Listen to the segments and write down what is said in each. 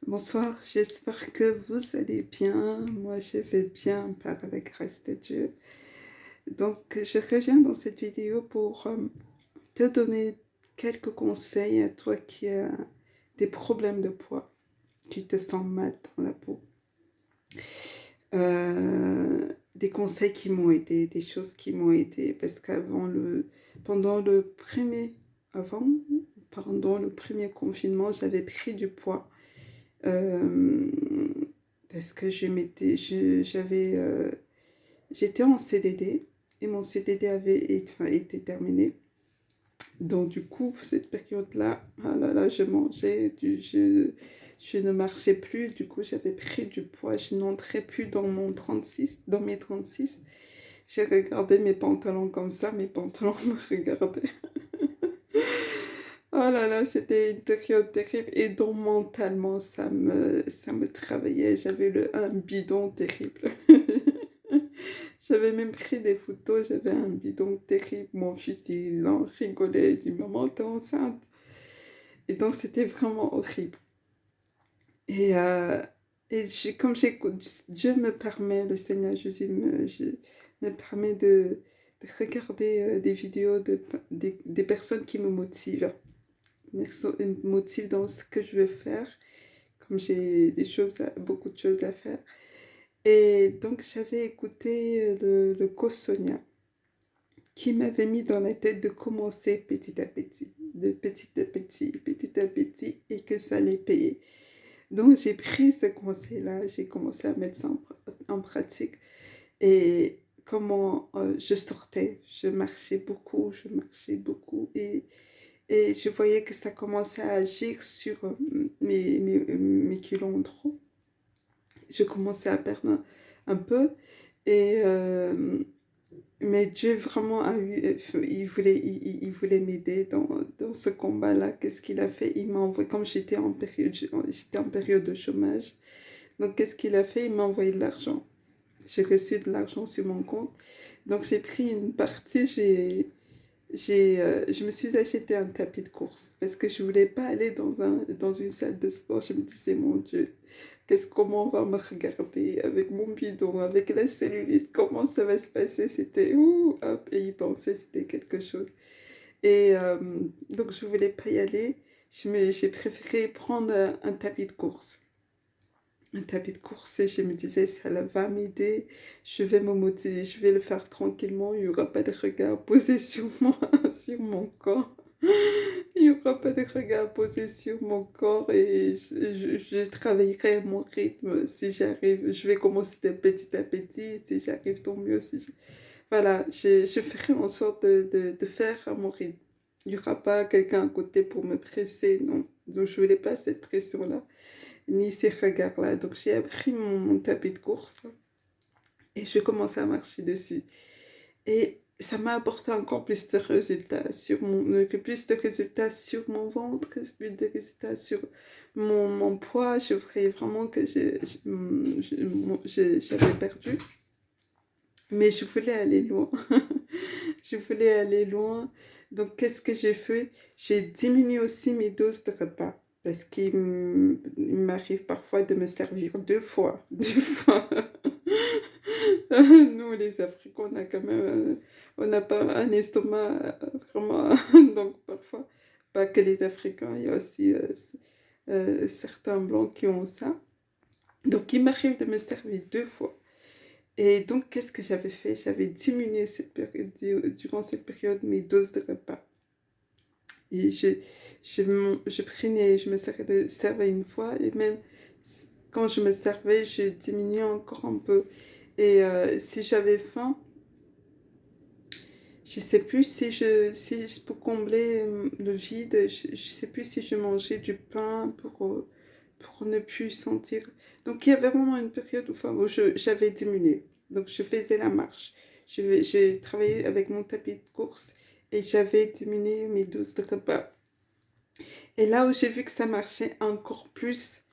Bonsoir, j'espère que vous allez bien. Moi, je vais bien par la grâce de Dieu. Donc, je reviens dans cette vidéo pour te donner quelques conseils à toi qui as des problèmes de poids, qui te sens mal dans la peau. Des conseils qui m'ont aidé, des choses qui m'ont aidé, parce pendant le premier, avant, pendant le premier confinement, j'avais pris du poids. Euh, Parce que j'étais en CDD et mon CDD avait été terminé. Donc du coup, cette période-là, ah là là, je ne marchais plus. Du coup, j'avais pris du poids. Je n'entrais plus dans mes 36. J'ai regardé mes pantalons comme ça. Mes pantalons me regardaient. Oh là là, c'était une période terrible. Et donc mentalement, ça me travaillait. Un bidon terrible. J'avais même pris des photos, j'avais un bidon terrible. Mon fils, il en rigolait, il dit, maman, t'es enceinte. Et donc, c'était vraiment horrible. Et, euh, comme j'écoute, Dieu me permet, le Seigneur Jésus me permet de regarder des vidéos des personnes qui me motivent. Me motivent dans ce que je veux faire, comme j'ai beaucoup de choses à faire. Et donc, j'avais écouté le coach Sonia, qui m'avait mis dans la tête de commencer petit à petit, petit à petit, et que ça allait payer. Donc j'ai pris ce conseil-là, j'ai commencé à mettre ça en pratique. Et comment je sortais, je marchais beaucoup, et je voyais que ça commençait à agir sur mes kilos en trop. Je commençais à perdre un peu, et mais Dieu vraiment il voulait m'aider dans ce combat-là. Qu'est-ce qu'il a fait? Il m'a envoyé, comme j'étais en période de chômage, donc qu'est-ce qu'il a fait? Il m'a envoyé de l'argent. J'ai reçu de l'argent sur mon compte. Donc j'ai pris une partie, je me suis acheté un tapis de course parce que je voulais pas aller dans une salle de sport. Je me disais, mon Dieu, comment on va me regarder avec mon bidon, avec la cellulite, comment ça va se passer? C'était ouh, hop, et y penser, c'était quelque chose. Et donc je voulais pas y aller. J'ai préféré prendre un tapis de course. Un tapis de course, et je me disais, ça va m'aider, je vais me motiver, je vais le faire tranquillement, il n'y aura pas de regard posé sur moi, sur mon corps. Il n'y aura pas de regard posé sur mon corps, et je travaillerai à mon rythme. Si j'arrive, je vais commencer de petit à petit. Si j'arrive, tant mieux. Voilà, je ferai en sorte de faire à mon rythme. Il n'y aura pas quelqu'un à côté pour me presser, non. Donc je ne voulais pas cette pression-là, ni ces regards-là. Donc j'ai pris mon tapis de course là, et je commence à marcher dessus. Et ça m'a apporté encore plus de résultats sur mon ventre, plus de résultats sur mon poids. Je voyais vraiment que j'avais perdu. Mais je voulais aller loin. Je voulais aller loin. Donc, qu'est-ce que j'ai fait? J'ai diminué aussi mes doses de repas. Parce il m'arrive parfois de me servir deux fois. Deux fois. Nous, les Africains, on a quand même, on n'a pas un estomac vraiment. Donc, parfois, pas que les Africains, il y a aussi certains Blancs qui ont ça. Donc, il m'arrive de me servir deux fois. Et donc, qu'est-ce que j'avais fait? J'avais diminué durant cette période mes doses de repas. Et je me servais une fois, et même quand je me servais, je diminuais encore un peu. Et si j'avais faim, je sais plus pour combler le vide, je sais plus si je mangeais du pain pour ne plus sentir. Donc il y avait vraiment une période où j'avais diminué. Donc je faisais la marche. J'ai travaillé avec mon tapis de course, et j'avais diminué mes doses de repas. Et là où j'ai vu que ça marchait encore plus,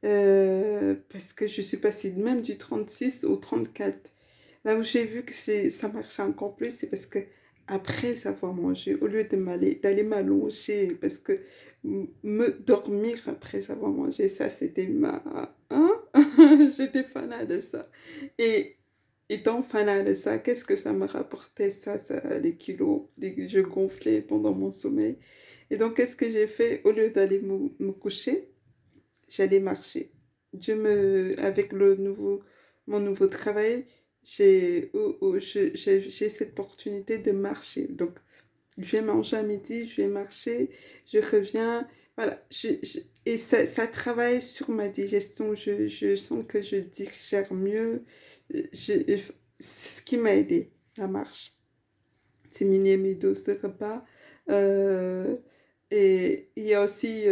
parce que je suis passée même du 36 au 34. Là où j'ai vu que ça marchait encore plus, c'est parce que après avoir mangé, au lieu d'aller m'allonger, parce que me dormir après avoir mangé. Ça, c'était ma... Hein? J'étais fanat de ça. Et étant fanat de ça, qu'est-ce que ça me rapportait? Ça, les kilos, je gonflais pendant mon sommeil. Et donc, qu'est-ce que j'ai fait? Au lieu d'aller me coucher, j'allais marcher. Avec mon nouveau travail, j'ai cette opportunité de marcher. Donc, je vais manger à midi, je vais marcher, je reviens. Voilà. Et ça travaille sur ma digestion. Je sens que je digère mieux. C'est ce qui m'a aidé, la marche. Diminuer mes doses de repas. Euh, et il y a aussi,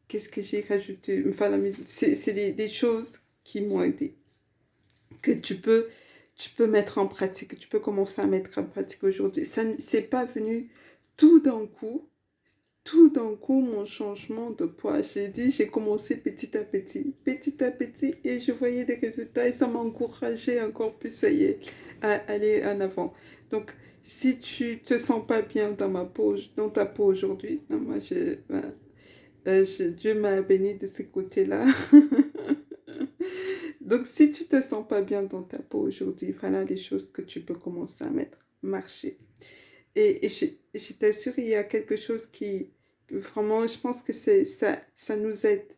qu'est-ce que j'ai rajouté? Enfin, c'est des choses qui m'ont aidé, que tu peux mettre en pratique, que tu peux commencer à mettre en pratique aujourd'hui. Ça, c'est pas venu tout d'un coup, tout d'un coup, mon changement de poids. J'ai commencé petit à petit, et je voyais des résultats et ça m'encourageait encore plus, ça y est, à aller en avant. Donc, si tu te sens pas bien dans ta peau aujourd'hui, non, moi, ben, Dieu m'a béni de ce côté-là. Donc, si tu te sens pas bien dans ta peau aujourd'hui, voilà les choses que tu peux commencer à mettre. Marcher. Et je t'assure, il y a quelque chose qui, vraiment, je pense que ça nous aide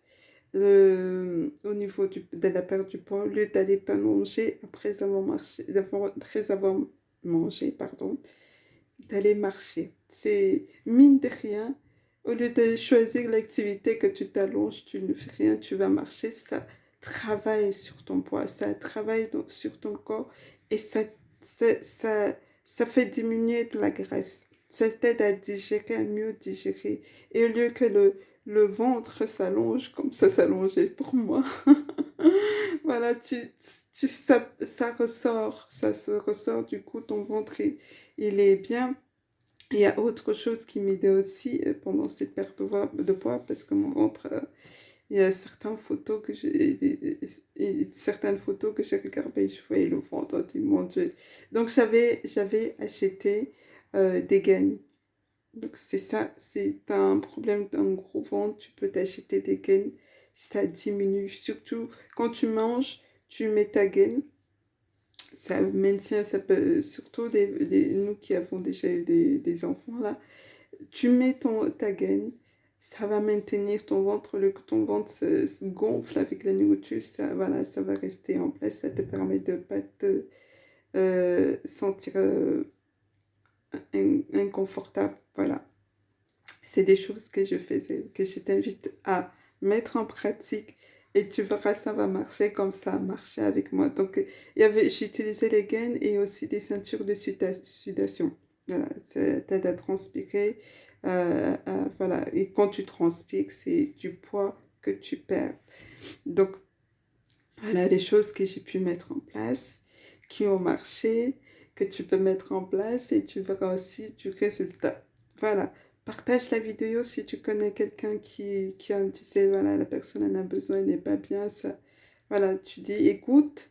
au niveau de la perte du poids. Au lieu d'aller t'allonger après avoir mangé, pardon, d'aller marcher. C'est mine de rien, au lieu de choisir l'activité que tu t'allonges, tu ne fais rien, tu vas marcher, ça travaille sur ton poids, ça travaille sur ton corps et ça, ça, ça fait diminuer de la graisse. Ça t'aide à digérer, à mieux digérer. Et au lieu que le ventre s'allonge comme ça s'allongeait pour moi, voilà, ça ressort, ça se ressort, du coup, ton ventre, il est bien. Il y a autre chose qui m'aidait aussi pendant cette perte de poids, parce que mon ventre, il y a certaines photos que j'ai regardées, je voyais le ventre, oh, mon Dieu. Donc j'avais acheté des gaines. Donc c'est ça, c'est un problème d'un gros ventre, tu peux t'acheter des gaines, ça diminue. Surtout quand tu manges, tu mets ta gaine, ça maintient, ça peut, surtout nous qui avons déjà eu des enfants là, tu mets ta gaine, ça va maintenir ton ventre, que ton ventre se gonfle avec la nourriture, ça, voilà, ça va rester en place, ça te permet de ne pas te sentir inconfortable, voilà. C'est des choses que je faisais, que je t'invite à mettre en pratique et tu verras, ça va marcher comme ça a marché avec moi. Donc, j'utilisais les gaines et aussi des ceintures de sudation. Voilà, ça t'aide à transpirer. Voilà, et quand tu transpires, c'est du poids que tu perds. Donc, voilà les choses que j'ai pu mettre en place, qui ont marché, que tu peux mettre en place et tu verras aussi du résultat. Voilà. Partage la vidéo si tu connais quelqu'un tu sais, voilà, la personne en a besoin, elle n'est pas bien, ça. Voilà, tu dis écoute,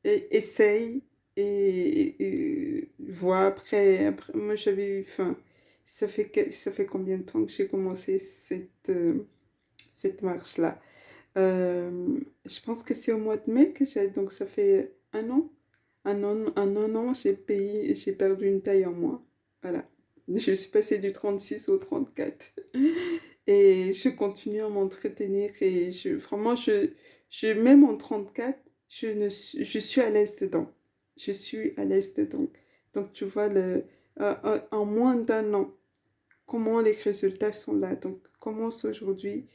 et essaye, et vois après. Moi, j'avais eu, enfin, ça fait combien de temps que j'ai commencé cette marche-là? Je pense que c'est au mois de mai que donc ça fait un an. Un an, j'ai perdu une taille en moins. Voilà. Je suis passée du 36 au 34. Et je continue à m'entretenir et vraiment, même en 34, je suis à l'aise dedans. Je suis à l'aise dedans. Donc, tu vois, en moins d'un an, comment les résultats sont là. Donc, commence aujourd'hui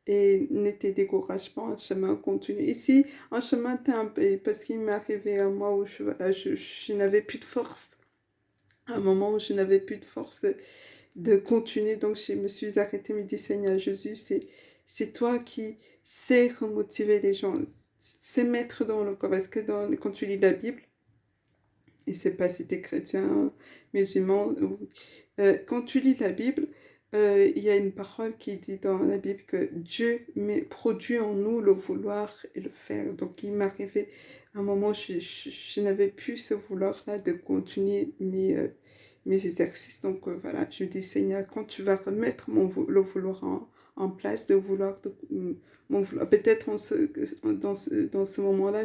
et ne te décourage pas, un chemin continu. Ici, un chemin, parce qu'il m'est arrivé un mois où voilà, je n'avais plus de force. Un moment où je n'avais plus de force de continuer. Donc, je me suis arrêtée, me dit, Seigneur Jésus, c'est toi qui sais remotiver les gens, c'est mettre dans le corps. Parce que quand tu lis la Bible, et c'est pas si tu es chrétien, musulman, quand tu lis la Bible, il y a une parole qui dit dans la Bible que Dieu produit en nous le vouloir et le faire. Donc, il m'arrivait un moment, je n'avais plus ce vouloir-là de continuer mes exercices. Donc voilà, je dis Seigneur, quand tu vas remettre le vouloir en place, le vouloir de mon vouloir. Peut-être dans ce moment-là,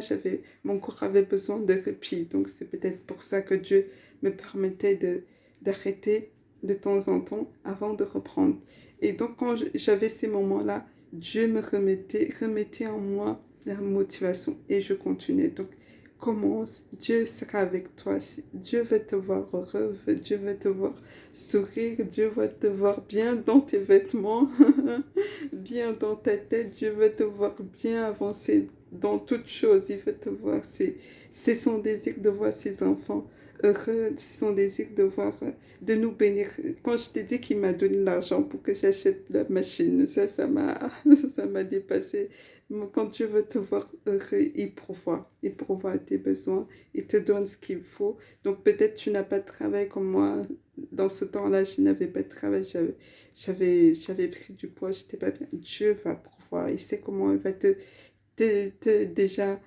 mon corps avait besoin de répit. Donc c'est peut-être pour ça que Dieu me permettait d'arrêter de temps en temps avant de reprendre. Et donc quand j'avais ces moments-là, Dieu me remettait en moi la motivation et je continuais. Donc commence, Dieu sera avec toi. Dieu va te voir heureux, Dieu va te voir sourire, Dieu va te voir bien dans tes vêtements, bien dans ta tête, Dieu va te voir bien avancer dans toutes choses. Il veut te voir, c'est son désir de voir ses enfants heureux, c'est son désir de voir, de nous bénir. Quand je t'ai dit qu'il m'a donné l'argent pour que j'achète la machine, ça m'a dépassé. Quand Dieu veut te voir heureux, il pourvoit à tes besoins, il te donne ce qu'il faut. Donc peut-être tu n'as pas de travail comme moi. Dans ce temps-là, je n'avais pas de travail, j'avais pris du poids, j'étais pas bien. Dieu va pourvoir, il sait comment il va déjà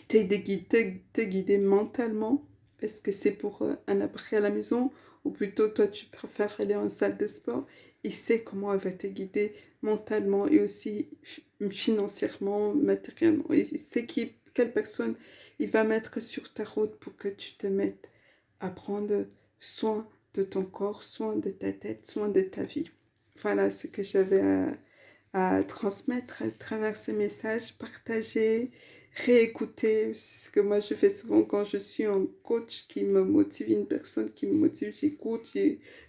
te guider mentalement. Est-ce que c'est pour un après à la maison ou plutôt toi tu préfères aller en salle de sport? Il sait comment il va te guider mentalement et aussi financièrement, matériellement. Il sait quelle personne il va mettre sur ta route pour que tu te mettes à prendre soin de ton corps, soin de ta tête, soin de ta vie. Voilà ce que j'avais à transmettre à travers ces messages, partager, réécouter. C'est ce que moi je fais souvent quand je suis un coach qui me motive, une personne qui me motive, j'écoute,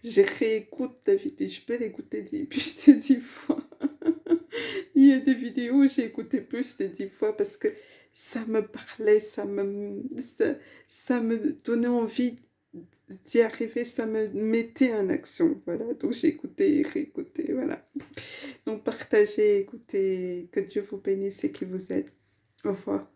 je réécoute la vidéo. Je peux l'écouter plus de 10 fois. Il y a des vidéos où j'ai écouté plus de 10 fois parce que ça me parlait, ça me donnait envie d'y arriver, ça me mettait en action. Voilà, donc j'ai écouté, réécouté, voilà. Donc partagez, écoutez, que Dieu vous bénisse et qu'il vous aide. Au revoir.